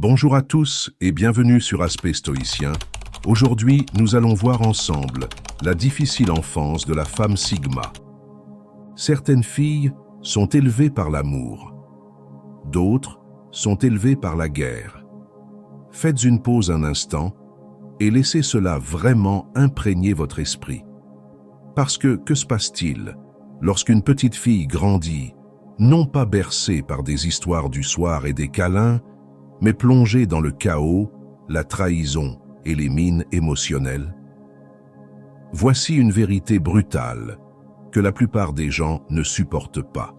Bonjour à tous et bienvenue sur Aspect Stoïcien. Aujourd'hui, nous allons voir ensemble la difficile enfance de la femme Sigma. Certaines filles sont élevées par l'amour. D'autres sont élevées par la guerre. Faites une pause un instant et laissez cela vraiment imprégner votre esprit. Parce que se passe-t-il lorsqu'une petite fille grandit, non pas bercée par des histoires du soir et des câlins, mais plongée dans le chaos, la trahison et les mines émotionnelles? Voici une vérité brutale que la plupart des gens ne supportent pas.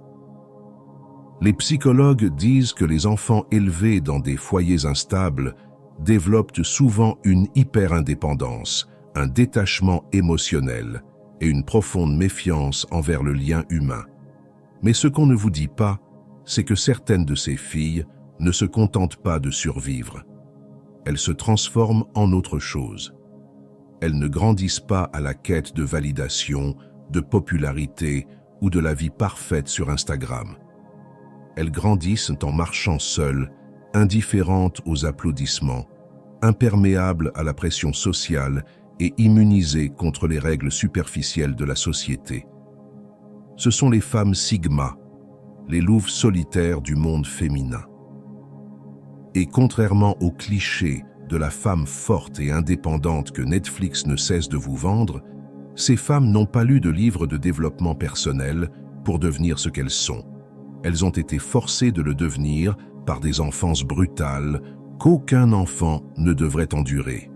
Les psychologues disent que les enfants élevés dans des foyers instables développent souvent une hyper-indépendance, un détachement émotionnel et une profonde méfiance envers le lien humain. Mais ce qu'on ne vous dit pas, c'est que certaines de ces filles ne se contentent pas de survivre. Elles se transforment en autre chose. Elles ne grandissent pas à la quête de validation, de popularité ou de la vie parfaite sur Instagram. Elles grandissent en marchant seules, indifférentes aux applaudissements, imperméables à la pression sociale et immunisées contre les règles superficielles de la société. Ce sont les femmes Sigma, les louves solitaires du monde féminin. Et contrairement aux clichés de la femme forte et indépendante que Netflix ne cesse de vous vendre, ces femmes n'ont pas lu de livres de développement personnel pour devenir ce qu'elles sont. Elles ont été forcées de le devenir par des enfances brutales qu'aucun enfant ne devrait endurer.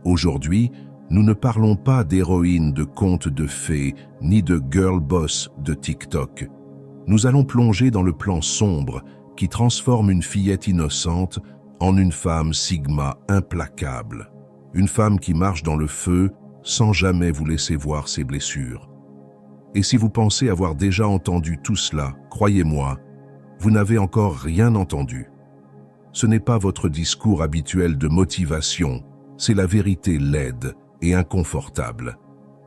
Aujourd'hui, nous ne parlons pas d'héroïnes de contes de fées ni de girl boss de TikTok. Nous allons plonger dans le plan sombre qui transforme une fillette innocente en une femme Sigma implacable. Une femme qui marche dans le feu sans jamais vous laisser voir ses blessures. Et si vous pensez avoir déjà entendu tout cela, croyez-moi, vous n'avez encore rien entendu. Ce n'est pas votre discours habituel de motivation, c'est la vérité laide et inconfortable.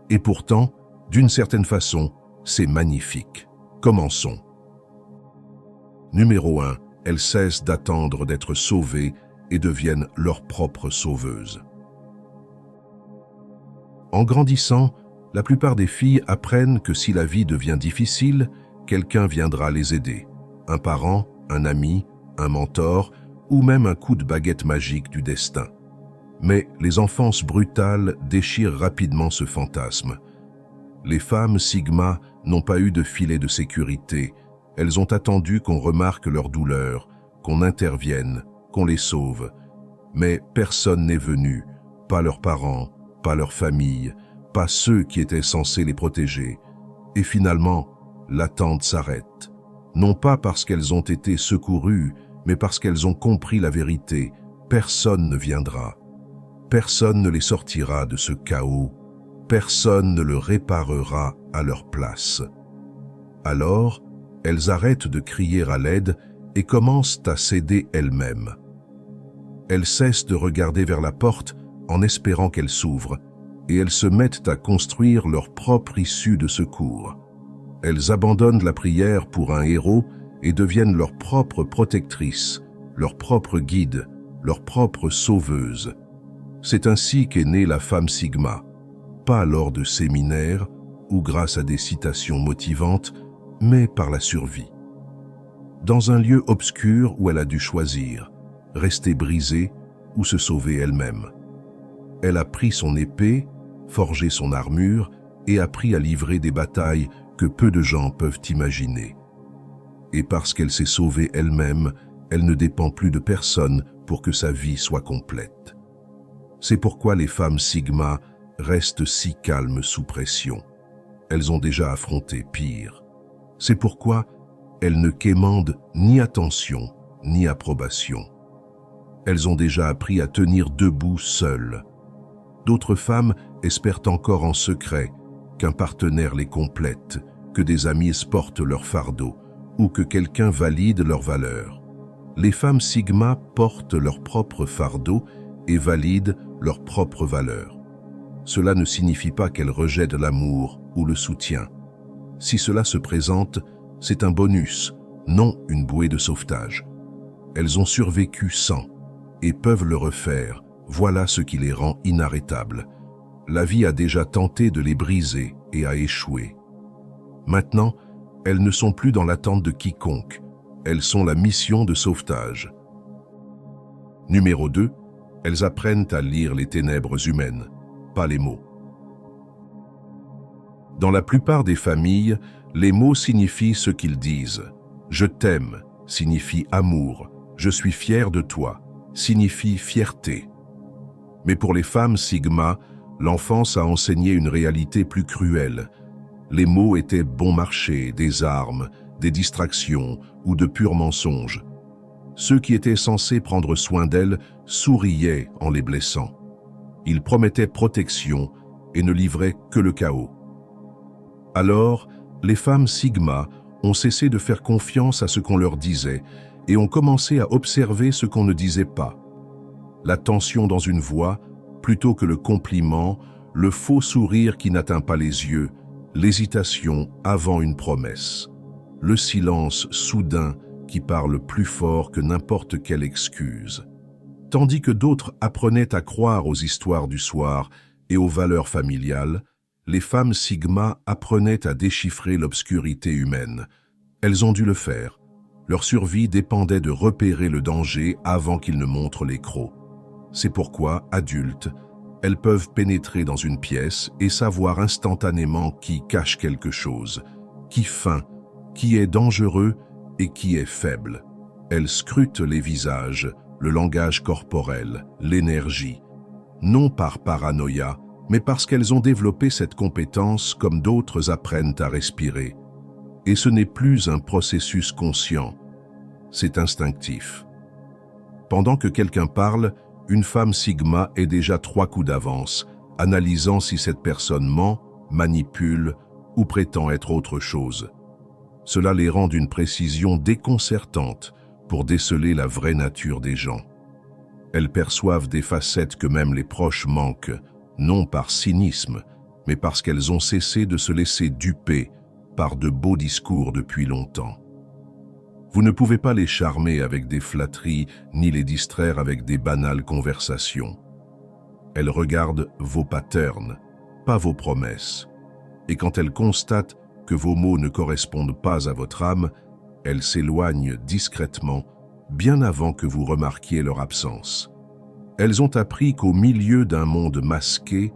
Et pourtant, d'une certaine façon, c'est magnifique. Commençons. Numéro 1. Elles cessent d'attendre d'être sauvées et deviennent leurs propres sauveuses. En grandissant, la plupart des filles apprennent que si la vie devient difficile, quelqu'un viendra les aider. Un parent, un ami, un mentor ou même un coup de baguette magique du destin. Mais les enfances brutales déchirent rapidement ce fantasme. Les femmes Sigma n'ont pas eu de filet de sécurité. Elles ont attendu qu'on remarque leur douleur, qu'on intervienne, qu'on les sauve. Mais personne n'est venu, pas leurs parents, pas leur famille, pas ceux qui étaient censés les protéger. Et finalement, l'attente s'arrête. Non pas parce qu'elles ont été secourues, mais parce qu'elles ont compris la vérité. Personne ne viendra. Personne ne les sortira de ce chaos. Personne ne le réparera à leur place. Alors, elles arrêtent de crier à l'aide et commencent à céder elles-mêmes. Elles cessent de regarder vers la porte en espérant qu'elle s'ouvre, et elles se mettent à construire leur propre issue de secours. Elles abandonnent la prière pour un héros et deviennent leur propre protectrice, leur propre guide, leur propre sauveuse. C'est ainsi qu'est née la femme Sigma, pas lors de séminaires ou grâce à des citations motivantes, mais par la survie. Dans un lieu obscur où elle a dû choisir, rester brisée ou se sauver elle-même. Elle a pris son épée, forgé son armure et appris à livrer des batailles que peu de gens peuvent imaginer. Et parce qu'elle s'est sauvée elle-même, elle ne dépend plus de personne pour que sa vie soit complète. C'est pourquoi les femmes Sigma restent si calmes sous pression. Elles ont déjà affronté pire. C'est pourquoi elles ne quémandent ni attention, ni approbation. Elles ont déjà appris à tenir debout seules. D'autres femmes espèrent encore en secret qu'un partenaire les complète, que des amis portent leur fardeau ou que quelqu'un valide leurs valeurs. Les femmes Sigma portent leur propre fardeau et valident leurs propres valeurs. Cela ne signifie pas qu'elles rejettent l'amour ou le soutien. Si cela se présente, c'est un bonus, non une bouée de sauvetage. Elles ont survécu sans, et peuvent le refaire. Voilà ce qui les rend inarrêtables. La vie a déjà tenté de les briser et a échoué. Maintenant, elles ne sont plus dans l'attente de quiconque. Elles sont la mission de sauvetage. Numéro 2. Elles apprennent à lire les ténèbres humaines, pas les mots. Dans la plupart des familles, les mots signifient ce qu'ils disent. Je t'aime signifie amour. Je suis fier de toi signifie fierté. Mais pour les femmes Sigma, l'enfance a enseigné une réalité plus cruelle. Les mots étaient bon marché, des armes, des distractions ou de purs mensonges. Ceux qui étaient censés prendre soin d'elles souriaient en les blessant. Ils promettaient protection et ne livraient que le chaos. Alors, les femmes Sigma ont cessé de faire confiance à ce qu'on leur disait et ont commencé à observer ce qu'on ne disait pas. La tension dans une voix, plutôt que le compliment, le faux sourire qui n'atteint pas les yeux, l'hésitation avant une promesse, le silence soudain qui parle plus fort que n'importe quelle excuse. Tandis que d'autres apprenaient à croire aux histoires du soir et aux valeurs familiales, les femmes Sigma apprenaient à déchiffrer l'obscurité humaine. Elles ont dû le faire. Leur survie dépendait de repérer le danger avant qu'il ne montre les crocs. C'est pourquoi, adultes, elles peuvent pénétrer dans une pièce et savoir instantanément qui cache quelque chose, qui feint, qui est dangereux et qui est faible. Elles scrutent les visages, le langage corporel, l'énergie, non par paranoïa, mais parce qu'elles ont développé cette compétence comme d'autres apprennent à respirer. Et ce n'est plus un processus conscient, c'est instinctif. Pendant que quelqu'un parle, une femme Sigma est déjà 3 coups d'avance, analysant si cette personne ment, manipule ou prétend être autre chose. Cela les rend d'une précision déconcertante pour déceler la vraie nature des gens. Elles perçoivent des facettes que même les proches manquent, non par cynisme, mais parce qu'elles ont cessé de se laisser duper par de beaux discours depuis longtemps. Vous ne pouvez pas les charmer avec des flatteries, ni les distraire avec des banales conversations. Elles regardent vos patterns, pas vos promesses. Et quand elles constatent que vos mots ne correspondent pas à votre âme, elles s'éloignent discrètement, bien avant que vous remarquiez leur absence. Elles ont appris qu'au milieu d'un monde masqué,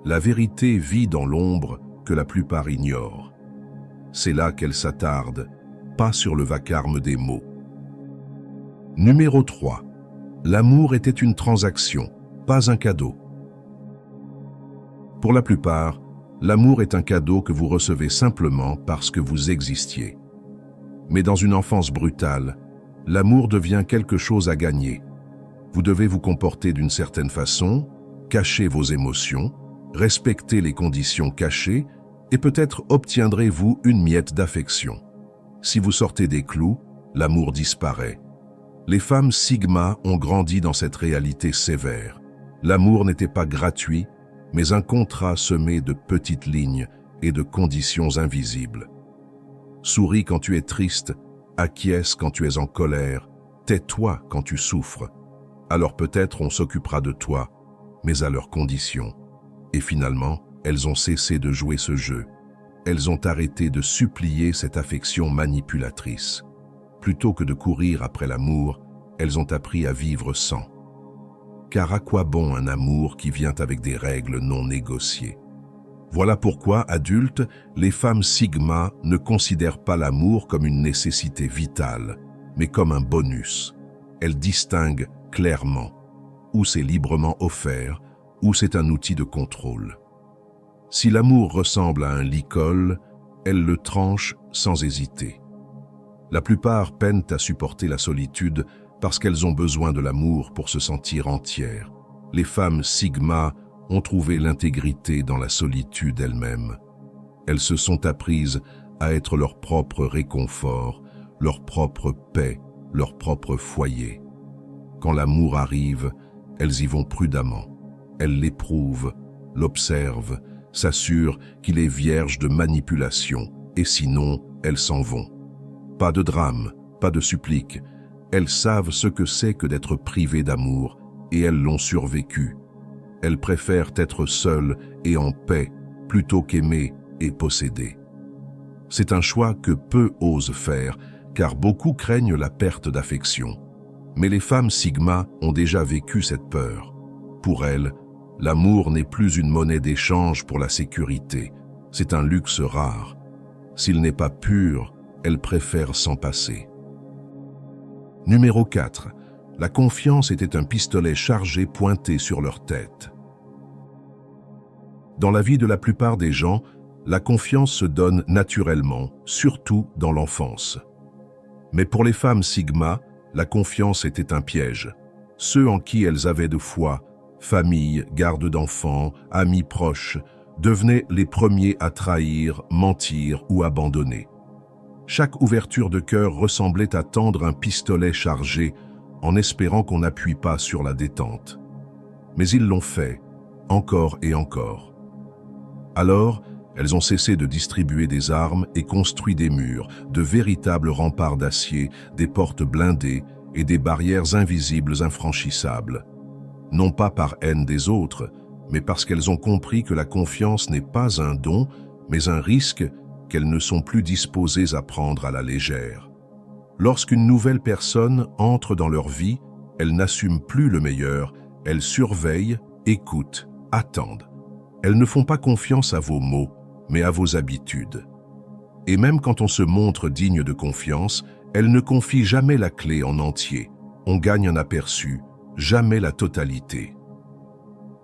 la vérité vit dans l'ombre que la plupart ignorent. C'est là qu'elles s'attardent, pas sur le vacarme des mots. Numéro 3. L'amour était une transaction, pas un cadeau. Pour la plupart, l'amour est un cadeau que vous recevez simplement parce que vous existiez. Mais dans une enfance brutale, l'amour devient quelque chose à gagner. Vous devez vous comporter d'une certaine façon, cacher vos émotions, respecter les conditions cachées et peut-être obtiendrez-vous une miette d'affection. Si vous sortez des clous, l'amour disparaît. Les femmes Sigma ont grandi dans cette réalité sévère. L'amour n'était pas gratuit, mais un contrat semé de petites lignes et de conditions invisibles. Souris quand tu es triste, acquiesce quand tu es en colère, tais-toi quand tu souffres. Alors peut-être on s'occupera de toi, mais à leurs conditions. Et finalement, elles ont cessé de jouer ce jeu. Elles ont arrêté de supplier cette affection manipulatrice. Plutôt que de courir après l'amour, elles ont appris à vivre sans. Car à quoi bon un amour qui vient avec des règles non négociées? Voilà pourquoi, adultes, les femmes Sigma ne considèrent pas l'amour comme une nécessité vitale, mais comme un bonus. Elles distinguent clairement où c'est librement offert, où c'est un outil de contrôle. Si l'amour ressemble à un licol, elles le tranchent sans hésiter. La plupart peinent à supporter la solitude parce qu'elles ont besoin de l'amour pour se sentir entières. Les femmes Sigma ont trouvé l'intégrité dans la solitude elle-même. Elles se sont apprises à être leur propre réconfort, leur propre paix, leur propre foyer. Quand l'amour arrive, elles y vont prudemment. Elles l'éprouvent, l'observent, s'assurent qu'il est vierge de manipulation, et sinon, elles s'en vont. Pas de drame, pas de supplique, Elles savent ce que c'est que d'être privées d'amour, et elles l'ont survécu. Elles préfèrent être seules et en paix, plutôt qu'aimer et posséder. C'est un choix que peu osent faire, car beaucoup craignent la perte d'affection. Mais les femmes Sigma ont déjà vécu cette peur. Pour elles, l'amour n'est plus une monnaie d'échange pour la sécurité, c'est un luxe rare. S'il n'est pas pur, elles préfèrent s'en passer. Numéro 4. La confiance était un pistolet chargé pointé sur leur tête. Dans la vie de la plupart des gens, la confiance se donne naturellement, surtout dans l'enfance. Mais pour les femmes Sigma, la confiance était un piège. Ceux en qui elles avaient de foi, famille, garde d'enfants, amis proches, devenaient les premiers à trahir, mentir ou abandonner. Chaque ouverture de cœur ressemblait à tendre un pistolet chargé en espérant qu'on n'appuie pas sur la détente. Mais ils l'ont fait, encore et encore. Alors, elles ont cessé de distribuer des armes et construit des murs, de véritables remparts d'acier, des portes blindées et des barrières invisibles infranchissables. Non pas par haine des autres, mais parce qu'elles ont compris que la confiance n'est pas un don, mais un risque qu'elles ne sont plus disposées à prendre à la légère. Lorsqu'une nouvelle personne entre dans leur vie, elles n'assument plus le meilleur, elles surveillent, écoutent, attendent. Elles ne font pas confiance à vos mots, mais à vos habitudes. Et même quand on se montre digne de confiance, elles ne confient jamais la clé en entier. On gagne un aperçu, jamais la totalité.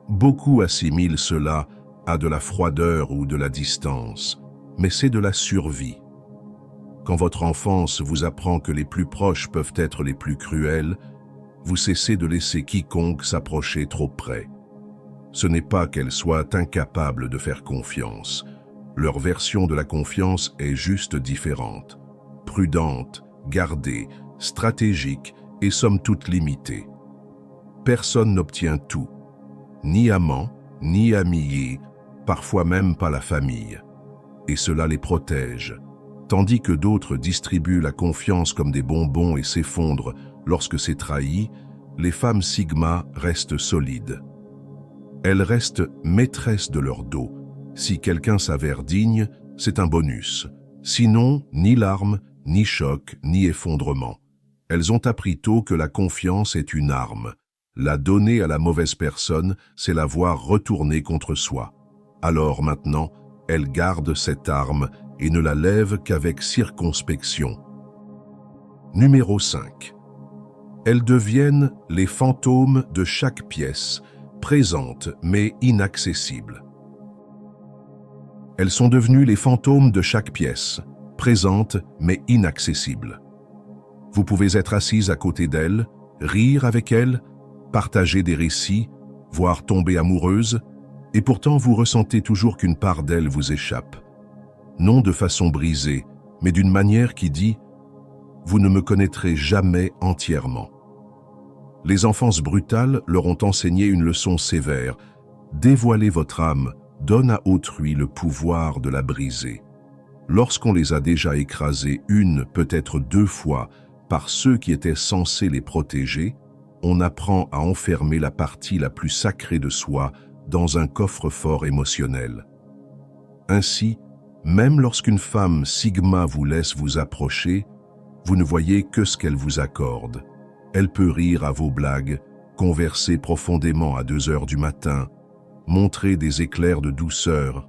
Beaucoup assimilent cela à de la froideur ou de la distance, mais c'est de la survie. Quand votre enfance vous apprend que les plus proches peuvent être les plus cruels, vous cessez de laisser quiconque s'approcher trop près. Ce n'est pas qu'elles soient incapables de faire confiance. Leur version de la confiance est juste différente. Prudente, gardée, stratégique et somme toute limitée. Personne n'obtient tout. Ni amant, ni ami, parfois même pas la famille. Et cela les protège. Tandis que d'autres distribuent la confiance comme des bonbons et s'effondrent lorsque c'est trahi, les femmes Sigma restent solides. Elles restent maîtresses de leur dos. Si quelqu'un s'avère digne, c'est un bonus. Sinon, ni larmes, ni choc, ni effondrement. Elles ont appris tôt que la confiance est une arme. La donner à la mauvaise personne, c'est la voir retourner contre soi. Alors maintenant, elles gardent cette arme et ne la lèvent qu'avec circonspection. Numéro 5. Elles deviennent les fantômes de chaque pièce, présentes mais inaccessibles. Elles sont devenues les fantômes de chaque pièce, présentes mais inaccessibles. Vous pouvez être assise à côté d'elles, rire avec elles, partager des récits, voire tomber amoureuse, et pourtant vous ressentez toujours qu'une part d'elles vous échappe. Non de façon brisée, mais d'une manière qui dit « Vous ne me connaîtrez jamais entièrement ». Les enfances brutales leur ont enseigné une leçon sévère. Dévoiler votre âme donne à autrui le pouvoir de la briser. Lorsqu'on les a déjà écrasées une, peut-être deux fois, par ceux qui étaient censés les protéger, on apprend à enfermer la partie la plus sacrée de soi dans un coffre-fort émotionnel. Ainsi, même lorsqu'une femme Sigma vous laisse vous approcher, vous ne voyez que ce qu'elle vous accorde. Elle peut rire à vos blagues, converser profondément à 2 heures du matin, montrer des éclairs de douceur,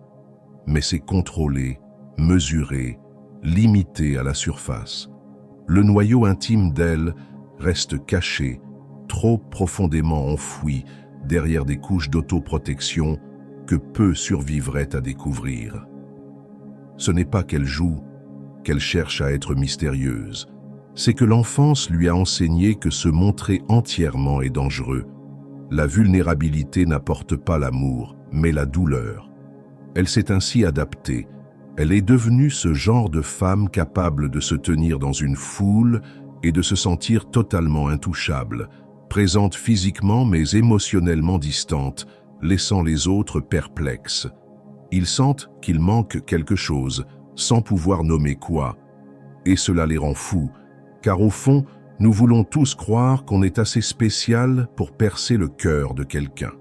mais c'est contrôlé, mesuré, limité à la surface. Le noyau intime d'elle reste caché, trop profondément enfoui derrière des couches d'autoprotection que peu survivraient à découvrir. Ce n'est pas qu'elle joue, qu'elle cherche à être mystérieuse. C'est que l'enfance lui a enseigné que se montrer entièrement est dangereux. La vulnérabilité n'apporte pas l'amour, mais la douleur. Elle s'est ainsi adaptée. Elle est devenue ce genre de femme capable de se tenir dans une foule et de se sentir totalement intouchable, présente physiquement mais émotionnellement distante, laissant les autres perplexes. Ils sentent qu'il manque quelque chose, sans pouvoir nommer quoi. Et cela les rend fous, car au fond, Nous voulons tous croire qu'on est assez spécial pour percer le cœur de quelqu'un.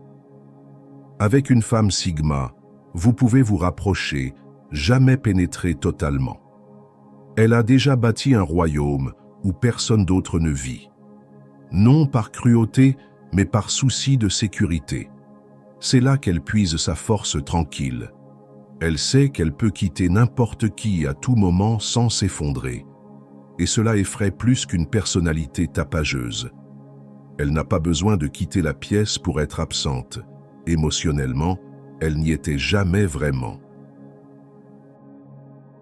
Avec une femme Sigma, vous pouvez vous rapprocher, jamais pénétrer totalement. Elle a déjà bâti un royaume où personne d'autre ne vit. Non par cruauté, mais par souci de sécurité. C'est là qu'elle puise sa force tranquille. Elle sait qu'elle peut quitter n'importe qui à tout moment sans s'effondrer. Et cela effraie plus qu'une personnalité tapageuse. Elle n'a pas besoin de quitter la pièce pour être absente. Émotionnellement, elle n'y était jamais vraiment.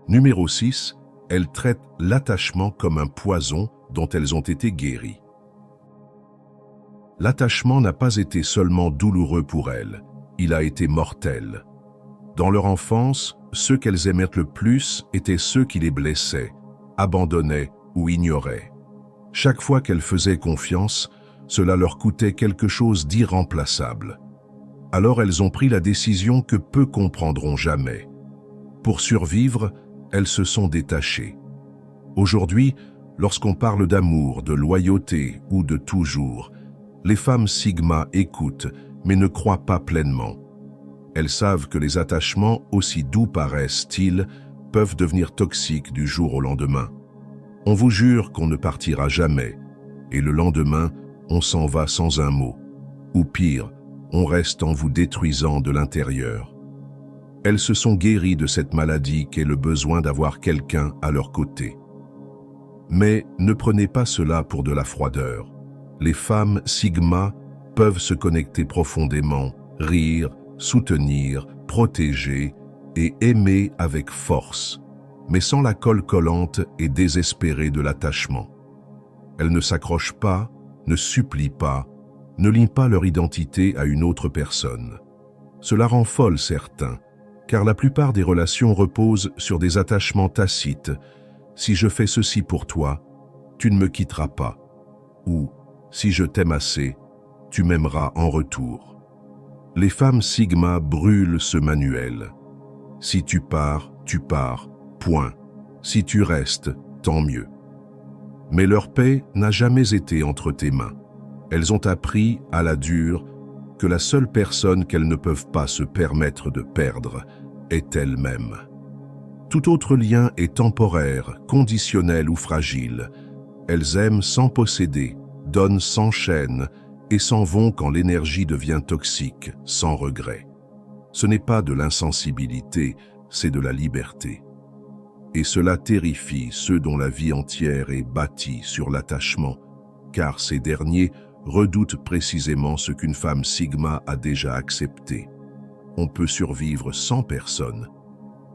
Numéro 6. Elles traitent l'attachement comme un poison dont elles ont été guéries. L'attachement n'a pas été seulement douloureux pour elles, il a été mortel. Dans leur enfance, ceux qu'elles aimaient le plus étaient ceux qui les blessaient, abandonnaient ou ignoraient. Chaque fois qu'elles faisaient confiance, cela leur coûtait quelque chose d'irremplaçable. Alors elles ont pris la décision que peu comprendront jamais. Pour survivre, elles se sont détachées. Aujourd'hui, lorsqu'on parle d'amour, de loyauté ou de toujours, les femmes Sigma écoutent, mais ne croient pas pleinement. Elles savent que les attachements, aussi doux paraissent-ils, peuvent devenir toxiques du jour au lendemain. On vous jure qu'on ne partira jamais, et le lendemain, on s'en va sans un mot. Ou pire, on reste en vous détruisant de l'intérieur. Elles se sont guéries de cette maladie qu'est le besoin d'avoir quelqu'un à leur côté. Mais ne prenez pas cela pour de la froideur. Les femmes Sigma peuvent se connecter profondément, rire, soutenir, protéger et aimer avec force, mais sans la colle collante et désespérée de l'attachement. Elles ne s'accrochent pas, ne supplient pas, ne lient pas leur identité à une autre personne. Cela rend folle certains, car la plupart des relations reposent sur des attachements tacites. Si je fais ceci pour toi, tu ne me quitteras pas. Ou, si je t'aime assez, tu m'aimeras en retour. Les femmes Sigma brûlent ce manuel. Si tu pars, point. Si tu restes, tant mieux. Mais leur paix n'a jamais été entre tes mains. Elles ont appris, à la dure, que la seule personne qu'elles ne peuvent pas se permettre de perdre est elle-même. Tout autre lien est temporaire, conditionnel ou fragile. Elles aiment sans posséder, donnent sans chaîne et s'en vont quand l'énergie devient toxique, sans regret. Ce n'est pas de l'insensibilité, c'est de la liberté. Et cela terrifie ceux dont la vie entière est bâtie sur l'attachement, car ces derniers redoutent précisément ce qu'une femme Sigma a déjà accepté. On peut survivre sans personne.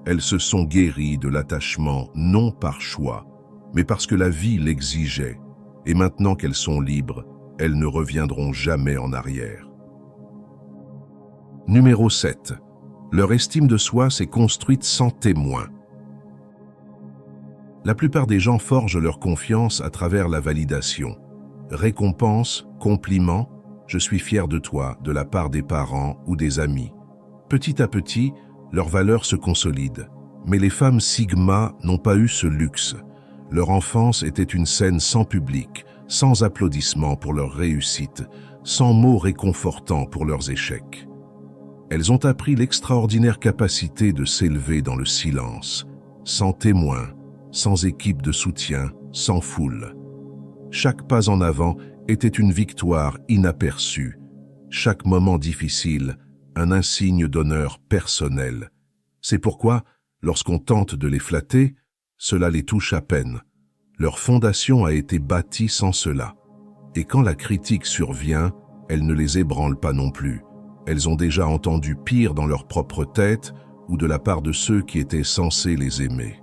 Elles se sont guéries de l'attachement non par choix, mais parce que la vie l'exigeait, et maintenant qu'elles sont libres, elles ne reviendront jamais en arrière. Numéro 7. Leur estime de soi s'est construite sans témoin. La plupart des gens forgent leur confiance à travers la validation. Récompense, compliment, je suis fier de toi, de la part des parents ou des amis. Petit à petit, leur valeur se consolide. Mais les femmes Sigma n'ont pas eu ce luxe. Leur enfance était une scène sans public, sans applaudissements pour leur réussite, sans mots réconfortants pour leurs échecs. Elles ont appris l'extraordinaire capacité de s'élever dans le silence, sans témoins, sans équipe de soutien, sans foule. Chaque pas en avant était une victoire inaperçue, chaque moment difficile, un insigne d'honneur personnel. C'est pourquoi, lorsqu'on tente de les flatter, cela les touche à peine. Leur fondation a été bâtie sans cela. Et quand la critique survient, elle ne les ébranle pas non plus. Elles ont déjà entendu pire dans leur propre tête ou de la part de ceux qui étaient censés les aimer.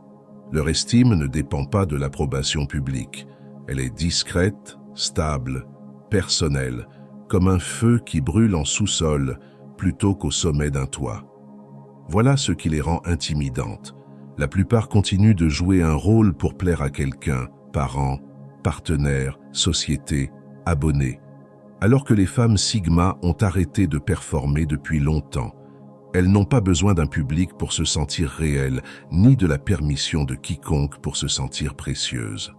Leur estime ne dépend pas de l'approbation publique. Elle est discrète, stable, personnelle, comme un feu qui brûle en sous-sol plutôt qu'au sommet d'un toit. Voilà ce qui les rend intimidantes. La plupart continuent de jouer un rôle pour plaire à quelqu'un, parents, partenaires, société, abonnés. Alors que les femmes Sigma ont arrêté de performer depuis longtemps. Elles n'ont pas besoin d'un public pour se sentir réelles, ni de la permission de quiconque pour se sentir précieuses.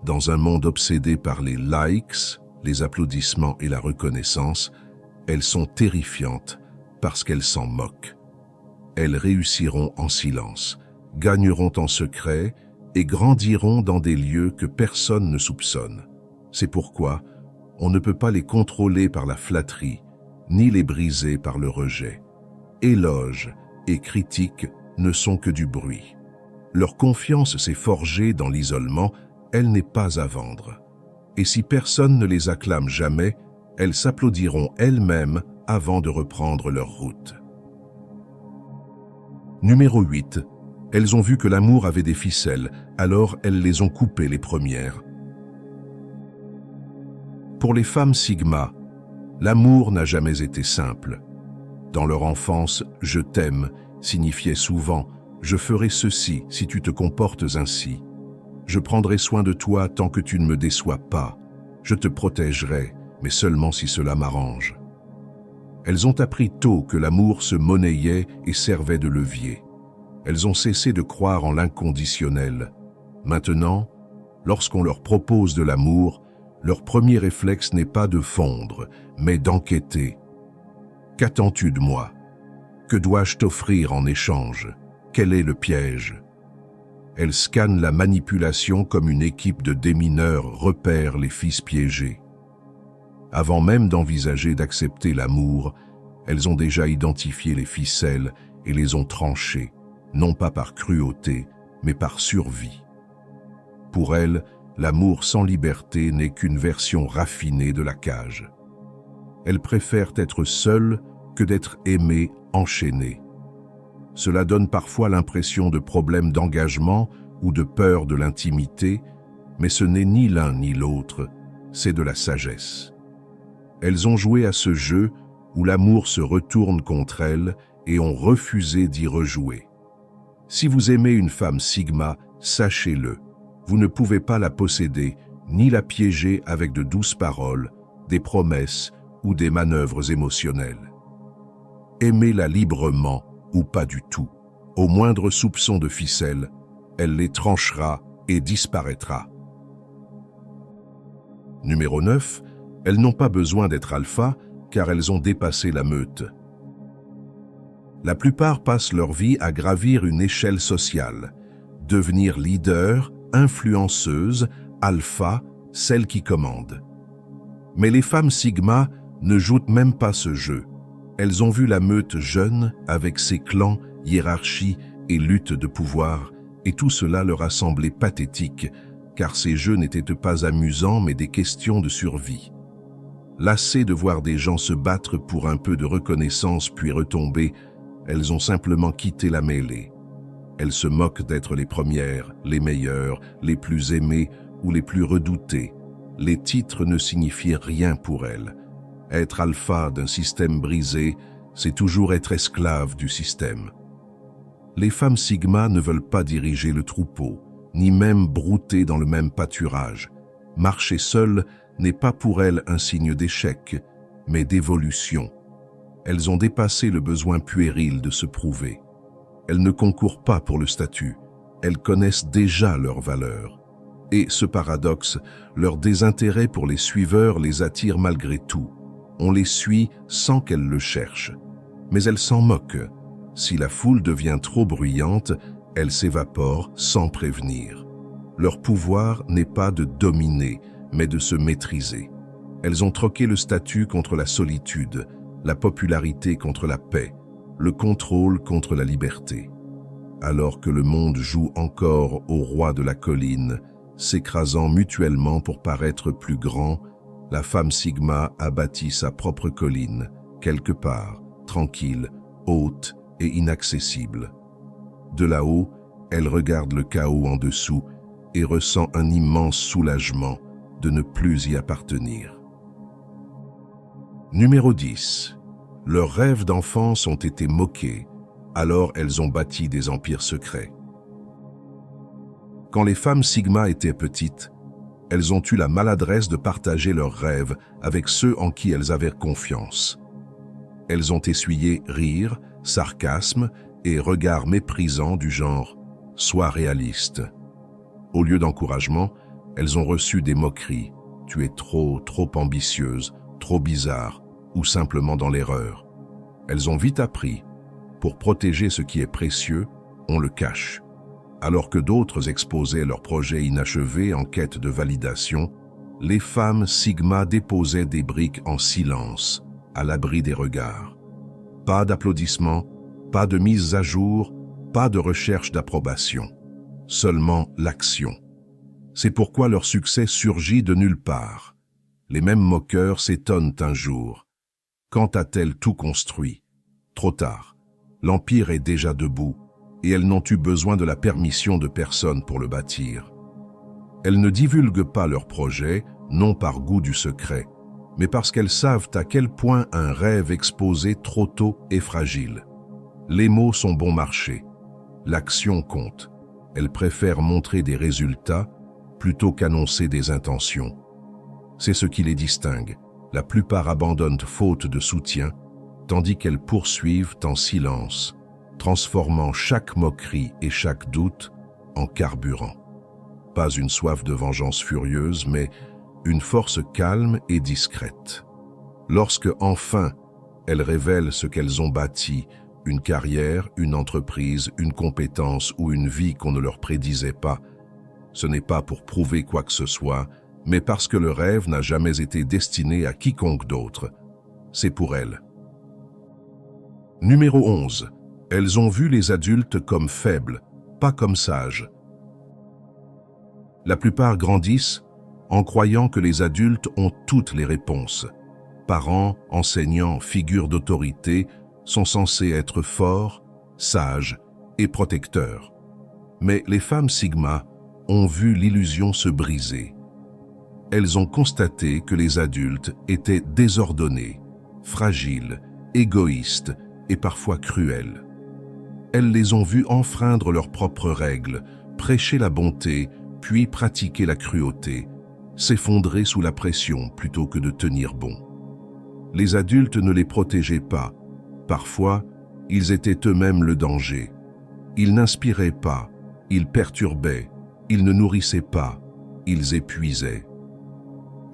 Dans un monde obsédé par les likes, les applaudissements et la reconnaissance, elles sont terrifiantes parce qu'elles s'en moquent. Elles réussiront en silence, gagneront en secret et grandiront dans des lieux que personne ne soupçonne. C'est pourquoi on ne peut pas les contrôler par la flatterie, ni les briser par le rejet. Éloges et critiques ne sont que du bruit. Leur confiance s'est forgée dans l'isolement, elle n'est pas à vendre. Et si personne ne les acclame jamais, elles s'applaudiront elles-mêmes avant de reprendre leur route. Numéro 8. Elles ont vu que l'amour avait des ficelles, alors elles les ont coupées les premières. Pour les femmes Sigma, l'amour n'a jamais été simple. Dans leur enfance, « je t'aime » signifiait souvent « je ferai ceci si tu te comportes ainsi ». Je prendrai soin de toi tant que tu ne me déçois pas. Je te protégerai, mais seulement si cela m'arrange. Elles ont appris tôt que l'amour se monnayait et servait de levier. Elles ont cessé de croire en l'inconditionnel. Maintenant, lorsqu'on leur propose de l'amour, leur premier réflexe n'est pas de fondre, mais d'enquêter. Qu'attends-tu de moi? Que dois-je t'offrir en échange? Quel est le piège? Elles scannent la manipulation comme une équipe de démineurs repère les fils piégés. Avant même d'envisager d'accepter l'amour, elles ont déjà identifié les ficelles et les ont tranchées, non pas par cruauté, mais par survie. Pour elles, l'amour sans liberté n'est qu'une version raffinée de la cage. Elles préfèrent être seules que d'être aimées, enchaînées. Cela donne parfois l'impression de problèmes d'engagement ou de peur de l'intimité, mais ce n'est ni l'un ni l'autre, c'est de la sagesse. Elles ont joué à ce jeu où l'amour se retourne contre elles et ont refusé d'y rejouer. Si vous aimez une femme Sigma, sachez-le, vous ne pouvez pas la posséder ni la piéger avec de douces paroles, des promesses ou des manœuvres émotionnelles. Aimez-la librement ou pas du tout. Au moindre soupçon de ficelle, elle les tranchera et disparaîtra. Numéro 9. Elles n'ont pas besoin d'être alpha car elles ont dépassé la meute. La plupart passent leur vie à gravir une échelle sociale, devenir leader, influenceuse, alpha, celle qui commande. Mais les femmes Sigma ne jouent même pas ce jeu. Elles ont vu la meute jeune avec ses clans, hiérarchies et luttes de pouvoir, et tout cela leur a semblé pathétique, car ces jeux n'étaient pas amusants mais des questions de survie. Lassées de voir des gens se battre pour un peu de reconnaissance puis retomber, elles ont simplement quitté la mêlée. Elles se moquent d'être les premières, les meilleures, les plus aimées ou les plus redoutées. Les titres ne signifient rien pour elles. Être alpha d'un système brisé, c'est toujours être esclave du système. Les femmes Sigma ne veulent pas diriger le troupeau, ni même brouter dans le même pâturage. Marcher seule n'est pas pour elles un signe d'échec, mais d'évolution. Elles ont dépassé le besoin puéril de se prouver. Elles ne concourent pas pour le statut, elles connaissent déjà leur valeur. Et ce paradoxe, leur désintérêt pour les suiveurs les attire malgré tout. On les suit sans qu'elles le cherchent. Mais elles s'en moquent. Si la foule devient trop bruyante, elles s'évaporent sans prévenir. Leur pouvoir n'est pas de dominer, mais de se maîtriser. Elles ont troqué le statut contre la solitude, la popularité contre la paix, le contrôle contre la liberté. Alors que le monde joue encore au roi de la colline, s'écrasant mutuellement pour paraître plus grand, la femme Sigma a bâti sa propre colline, quelque part, tranquille, haute et inaccessible. De là-haut, elle regarde le chaos en dessous et ressent un immense soulagement de ne plus y appartenir. Numéro 10. Leurs rêves d'enfance ont été moqués, alors elles ont bâti des empires secrets. Quand les femmes Sigma étaient petites, elles ont eu la maladresse de partager leurs rêves avec ceux en qui elles avaient confiance. Elles ont essuyé rires, sarcasmes et regards méprisants du genre « sois réaliste ». Au lieu d'encouragement, Elles ont reçu des moqueries. Tu es trop ambitieuse, trop bizarre, ou simplement dans l'erreur. Elles ont vite appris. Pour protéger ce qui est précieux, on le cache. Alors que d'autres exposaient leurs projets inachevés en quête de validation, les femmes Sigma déposaient des briques en silence, à l'abri des regards. Pas d'applaudissements, pas de mise à jour, pas de recherche d'approbation. Seulement l'action. C'est pourquoi leur succès surgit de nulle part. Les mêmes moqueurs s'étonnent un jour. Quand a-t-elle tout construit? Trop tard. L'empire est déjà debout, et elles n'ont eu besoin de la permission de personne pour le bâtir. Elles ne divulguent pas leurs projets, non par goût du secret, mais parce qu'elles savent à quel point un rêve exposé trop tôt est fragile. Les mots sont bon marché. L'action compte. Elles préfèrent montrer des résultats plutôt qu'annoncer des intentions. C'est ce qui les distingue. La plupart abandonnent faute de soutien, tandis qu'elles poursuivent en silence, transformant chaque moquerie et chaque doute en carburant. Pas une soif de vengeance furieuse, mais une force calme et discrète. Lorsque, enfin, elles révèlent ce qu'elles ont bâti, une carrière, une entreprise, une compétence ou une vie qu'on ne leur prédisait pas, ce n'est pas pour prouver quoi que ce soit, mais parce que le rêve n'a jamais été destiné à quiconque d'autre. C'est pour elles. Numéro 11. Elles ont vu les adultes comme faibles, pas comme sages. La plupart grandissent en croyant que les adultes ont toutes les réponses. Parents, enseignants, figures d'autorité sont censés être forts, sages et protecteurs. Mais les femmes Sigma ont vu l'illusion se briser. Elles ont constaté que les adultes étaient désordonnés, fragiles, égoïstes et parfois cruels. Elles les ont vus enfreindre leurs propres règles, prêcher la bonté, puis pratiquer la cruauté, s'effondrer sous la pression plutôt que de tenir bon. Les adultes ne les protégeaient pas. Parfois, ils étaient eux-mêmes le danger. Ils n'inspiraient pas, ils perturbaient, ils ne nourrissaient pas, ils épuisaient.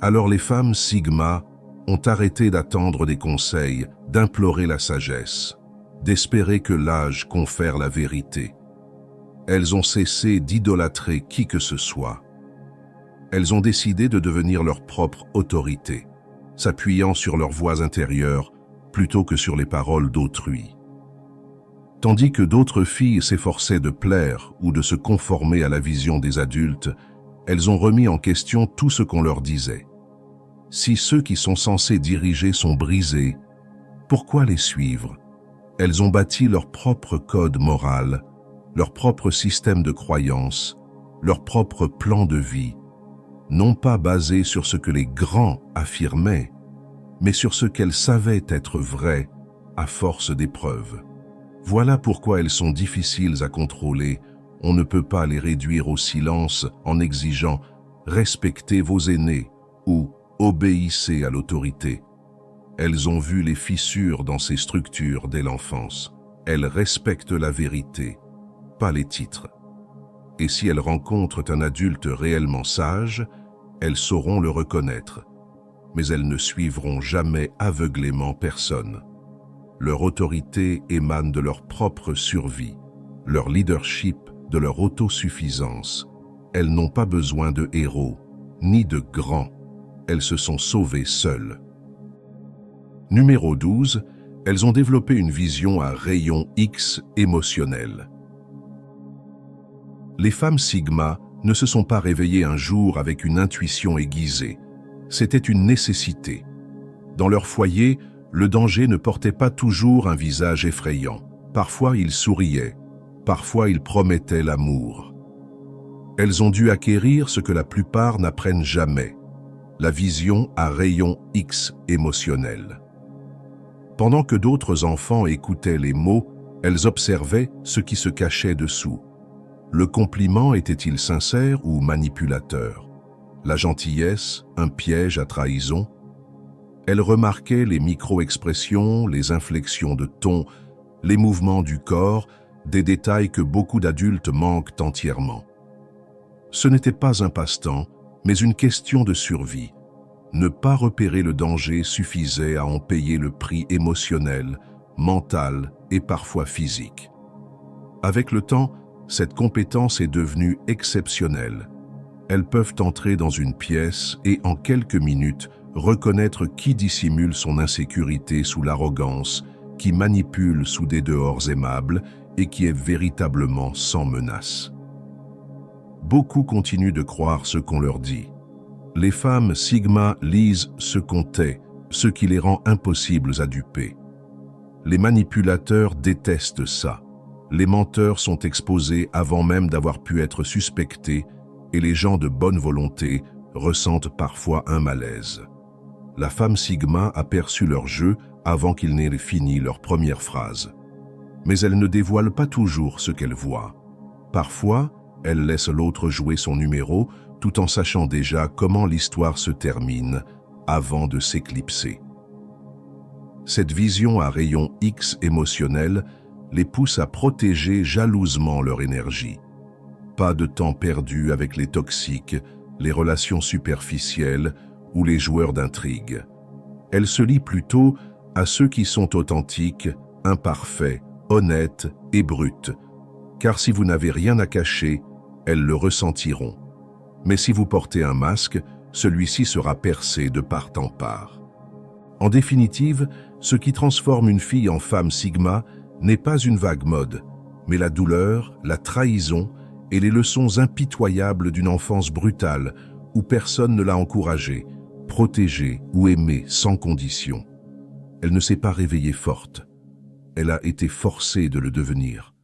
Alors les femmes Sigma ont arrêté d'attendre des conseils, d'implorer la sagesse, d'espérer que l'âge confère la vérité. Elles ont cessé d'idolâtrer qui que ce soit. Elles ont décidé de devenir leur propre autorité, s'appuyant sur leur voix intérieure plutôt que sur les paroles d'autrui. Tandis que d'autres filles s'efforçaient de plaire ou de se conformer à la vision des adultes, elles ont remis en question tout ce qu'on leur disait. Si ceux qui sont censés diriger sont brisés, pourquoi les suivre? Elles ont bâti leur propre code moral, leur propre système de croyances, leur propre plan de vie, non pas basé sur ce que les grands affirmaient, mais sur ce qu'elles savaient être vrai à force d'épreuves. Voilà pourquoi elles sont difficiles à contrôler. On ne peut pas les réduire au silence en exigeant « respectez vos aînés » ou « obéissez à l'autorité ». Elles ont vu les fissures dans ces structures dès l'enfance. Elles respectent la vérité, pas les titres. Et si elles rencontrent un adulte réellement sage, elles sauront le reconnaître. Mais elles ne suivront jamais aveuglément personne. Leur autorité émane de leur propre survie, leur leadership de leur autosuffisance. Elles n'ont pas besoin de héros, ni de grands. Elles se sont sauvées seules. Numéro 12. Elles ont développé une vision à rayon X émotionnel. Les femmes Sigma ne se sont pas réveillées un jour avec une intuition aiguisée. C'était une nécessité. Dans leur foyer, le danger ne portait pas toujours un visage effrayant. Parfois, il souriait. Parfois, il promettait l'amour. Elles ont dû acquérir ce que la plupart n'apprennent jamais, la vision à rayon X émotionnel. Pendant que d'autres enfants écoutaient les mots, elles observaient ce qui se cachait dessous. Le compliment était-il sincère ou manipulateur? La gentillesse, un piège à trahison? Elles remarquaient les micro-expressions, les inflexions de ton, les mouvements du corps, des détails que beaucoup d'adultes manquent entièrement. Ce n'était pas un passe-temps, mais une question de survie. Ne pas repérer le danger suffisait à en payer le prix émotionnel, mental et parfois physique. Avec le temps, cette compétence est devenue exceptionnelle. Elles peuvent entrer dans une pièce et en quelques minutes reconnaître qui dissimule son insécurité sous l'arrogance, qui manipule sous des dehors aimables et qui est véritablement sans menace. Beaucoup continuent de croire ce qu'on leur dit. Les femmes Sigma lisent ce qu'on tait, ce qui les rend impossibles à duper. Les manipulateurs détestent ça. Les menteurs sont exposés avant même d'avoir pu être suspectés et les gens de bonne volonté ressentent parfois un malaise. La femme Sigma a perçu leur jeu avant qu'ils n'aient fini leur première phrase. Mais elle ne dévoile pas toujours ce qu'elle voit. Parfois, elle laisse l'autre jouer son numéro tout en sachant déjà comment l'histoire se termine avant de s'éclipser. Cette vision à rayon X émotionnel les pousse à protéger jalousement leur énergie. Pas de temps perdu avec les toxiques, les relations superficielles ou les joueurs d'intrigue. Elle se lie plutôt à ceux qui sont authentiques, imparfaits, honnêtes et bruts. Car si vous n'avez rien à cacher, elles le ressentiront. Mais si vous portez un masque, celui-ci sera percé de part en part. En définitive, ce qui transforme une fille en femme Sigma n'est pas une vague mode, mais la douleur, la trahison et les leçons impitoyables d'une enfance brutale où personne ne l'a encouragée, protégée ou aimée sans condition. Elle ne s'est pas réveillée forte. Elle a été forcée de le devenir.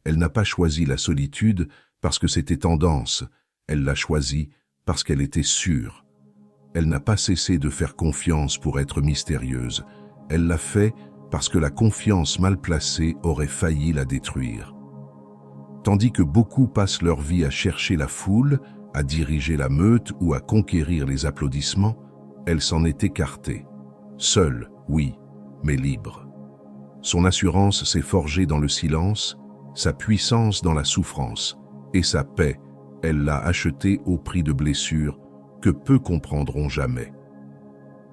Elle n'a pas choisi la solitude parce que c'était tendance. Elle l'a choisie parce qu'elle était sûre. Elle n'a pas cessé de faire confiance pour être mystérieuse. Elle l'a fait parce que la confiance mal placée aurait failli la détruire. Tandis que beaucoup passent leur vie à chercher la foule, à diriger la meute ou à conquérir les applaudissements, elle s'en est écartée. Seule, oui, mais libre. Son assurance s'est forgée dans le silence, sa puissance dans la souffrance, et sa paix, elle l'a achetée au prix de blessures que peu comprendront jamais.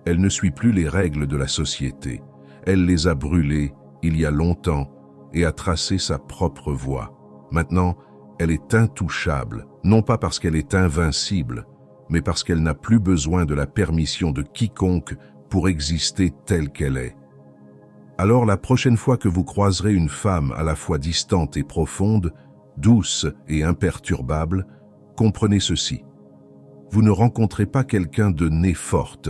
Elle ne suit plus les règles de la société. Elle les a brûlées il y a longtemps et a tracé sa propre voie. Maintenant, elle est intouchable, non pas parce qu'elle est invincible, mais parce qu'elle n'a plus besoin de la permission de quiconque pour exister telle qu'elle est. Alors la prochaine fois que vous croiserez une femme à la fois distante et profonde, douce et imperturbable, comprenez ceci. Vous ne rencontrez pas quelqu'un de nez forte,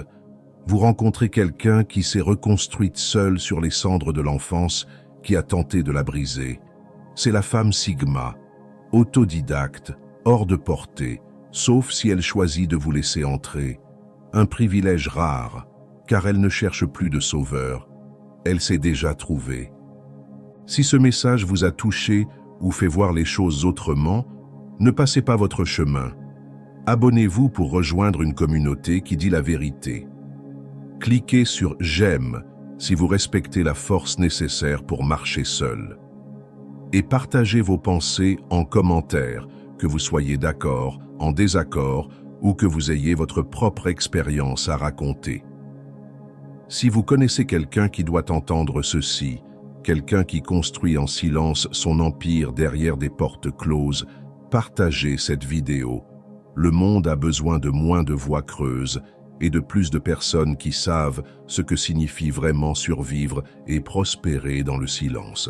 vous rencontrez quelqu'un qui s'est reconstruite seule sur les cendres de l'enfance qui a tenté de la briser. C'est la femme Sigma, autodidacte, hors de portée, sauf si elle choisit de vous laisser entrer. Un privilège rare, car elle ne cherche plus de sauveur. Elle s'est déjà trouvée. Si ce message vous a touché ou fait voir les choses autrement, ne passez pas votre chemin. Abonnez-vous pour rejoindre une communauté qui dit la vérité. Cliquez sur « J'aime » si vous respectez la force nécessaire pour marcher seul. Et partagez vos pensées en commentaire, que vous soyez d'accord, en désaccord ou que vous ayez votre propre expérience à raconter. Si vous connaissez quelqu'un qui doit entendre ceci, quelqu'un qui construit en silence son empire derrière des portes closes, partagez cette vidéo. Le monde a besoin de moins de voix creuses et de plus de personnes qui savent ce que signifie vraiment survivre et prospérer dans le silence.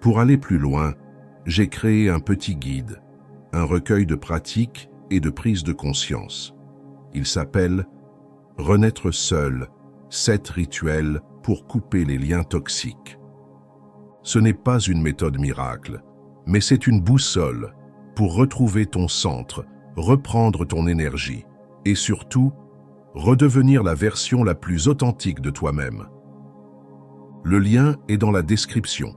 Pour aller plus loin, j'ai créé un petit guide, un recueil de pratiques et de prises de conscience. Il s'appelle « Renaître seul, 7 rituels pour couper les liens toxiques ». Ce n'est pas une méthode miracle, mais c'est une boussole pour retrouver ton centre, reprendre ton énergie et surtout, redevenir la version la plus authentique de toi-même. Le lien est dans la description.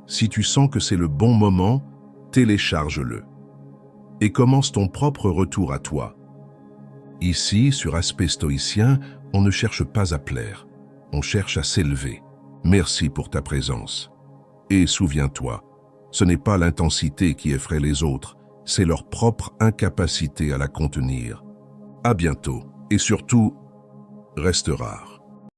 Si tu sens que c'est le bon moment, télécharge-le. Et commence ton propre retour à toi. Ici, sur Aspect Stoïcien, on ne cherche pas à plaire, on cherche à s'élever. Merci pour ta présence. Et souviens-toi, ce n'est pas l'intensité qui effraie les autres, c'est leur propre incapacité à la contenir. À bientôt. Et surtout, reste rare.